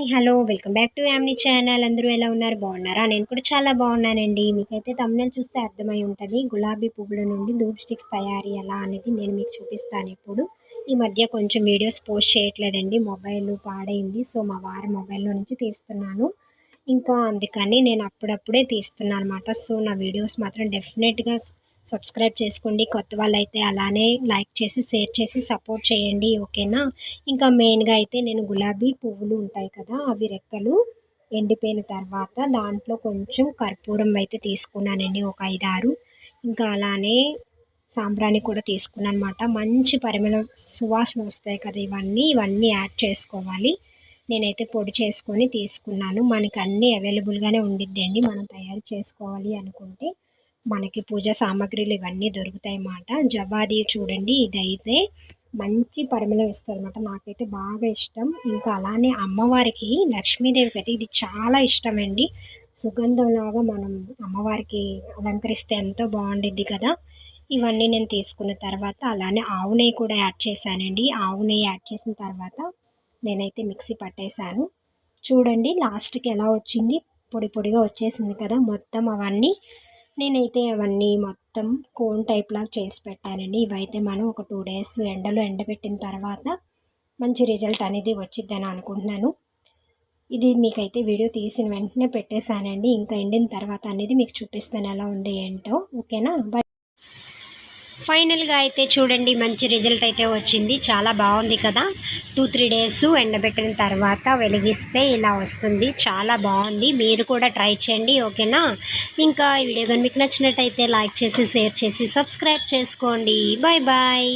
Hi hello welcome back to Yamni channel. అందరూ ఎలా ఉన్నారు? బాగున్నారా? నేను కూడా చాలా బాగున్నానండి. మీకైతే థంబ్నెయిల్ చూస్తే అర్థమై ఉంటుంది. గులాబీ పువ్వుల నుండి ధూప్ స్టిక్స్ తయారీ ఎలా అనేది నేను మీకు చూపిస్తాను. ఇప్పుడు ఈ మధ్య కొంచెం వీడియోస్ పోస్ట్ చేయట్లేదండి, మొబైల్ పాడైంది. సో మా వారి మొబైల్లో నుంచి తీస్తున్నాను. ఇంకా అందుకని నేను అప్పుడప్పుడే తీస్తున్నాను అనమాట. సో నా వీడియోస్ మాత్రం డెఫినెట్గా సబ్స్క్రైబ్ చేసుకోండి. కొత్త వాళ్ళైతే అలానే లైక్ చేసి షేర్ చేసి సపోర్ట్ చేయండి, ఓకేనా? ఇంకా మెయిన్గా అయితే నేను గులాబీ పువ్వులు ఉంటాయి కదా, అవి రెక్కలు ఎండిపోయిన తర్వాత దాంట్లో కొంచెం కర్పూరం అయితే తీసుకున్నానండి, ఒక 5-6. ఇంకా అలానే సాంబ్రాణి కూడా తీసుకున్నాను అనమాట. మంచి పరిమళం సువాసన వస్తాయి కదా, ఇవన్నీ యాడ్ చేసుకోవాలి. నేనైతే పొడి చేసుకొని తీసుకున్నాను. మనకి అన్నీ అవైలబుల్గానే ఉండిద్దండి, మనం తయారు చేసుకోవాలి అనుకుంటే మనకి పూజా సామాగ్రిలు ఇవన్నీ దొరుకుతాయి అన్నమాట. జవాది చూడండి, ఇదైతే మంచి పరిమళం ఇస్తుంది అనమాట, నాకైతే బాగా ఇష్టం. ఇంకా అలానే అమ్మవారికి, లక్ష్మీదేవికి అయితే ఇది చాలా ఇష్టం అండి. సుగంధంలాగా మనం అమ్మవారికి అలంకరిస్తే ఎంతో బాగుండిద్ది కదా. ఇవన్నీ నేను తీసుకున్న తర్వాత అలానే ఆవు నెయ్యి కూడా యాడ్ చేశానండి. ఆవు నెయ్యి యాడ్ చేసిన తర్వాత నేనైతే మిక్సీ పట్టేశాను. చూడండి లాస్ట్కి ఎలా వచ్చింది, పొడి పొడిగా వచ్చేసింది కదా మొత్తం. నేనైతే అవన్నీ మొత్తం కోన్ టైప్లా చేసి పెట్టానండి. ఇవైతే మనం ఒక 2 డేస్ ఎండలో ఎండబెట్టిన తర్వాత మంచి రిజల్ట్ అనేది వచ్చిద్దని అనుకుంటున్నాను. ఇది మీకైతే వీడియో తీసిన వెంటనే పెట్టేశానండి. ఇంకా ఎండిన తర్వాత అనేది మీకు చూపిస్తాను ఎలా ఉంది ఏంటో, ఓకేనా? ఫైనల్గా అయితే చూడండి మంచి రిజల్ట్ అయితే వచ్చింది, చాలా బాగుంది కదా. 2-3 డేస్ ఎండబెట్టిన తర్వాత వెలిగిస్తే ఇలా వస్తుంది, చాలా బాగుంది. మీరు కూడా ట్రై చేయండి, ఓకేనా? ఇంకా ఈ వీడియో కానీ మీకు నచ్చినట్టయితే లైక్ చేసి షేర్ చేసి సబ్స్క్రైబ్ చేసుకోండి. Bye bye.